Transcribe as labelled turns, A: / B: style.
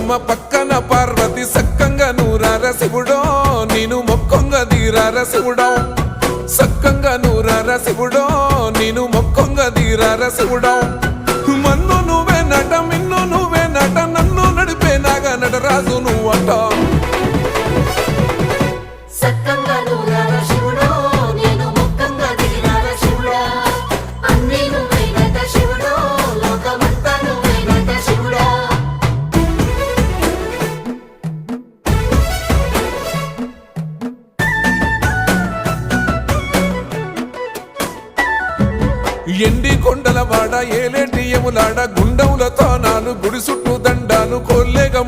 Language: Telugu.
A: పోచమ్మ పక్కన పార్వతి సక్కంగా నూరార శివుడో నేను మొక్కంగా తీరార శివుడో సక్కంగా నూరార శివుడో నేను మొక్కంగా తీరార శివుడో మన్ను నువ్వే నట మిన్ను నువ్వే నట నన్ను నడిపే నాగా నటరాజు నువ్వట ఎండి కొండల వాడ ఏలేటి యములాడ గుండములతో నాలు గుడి చుట్టూ దండాలు కోల్లేగ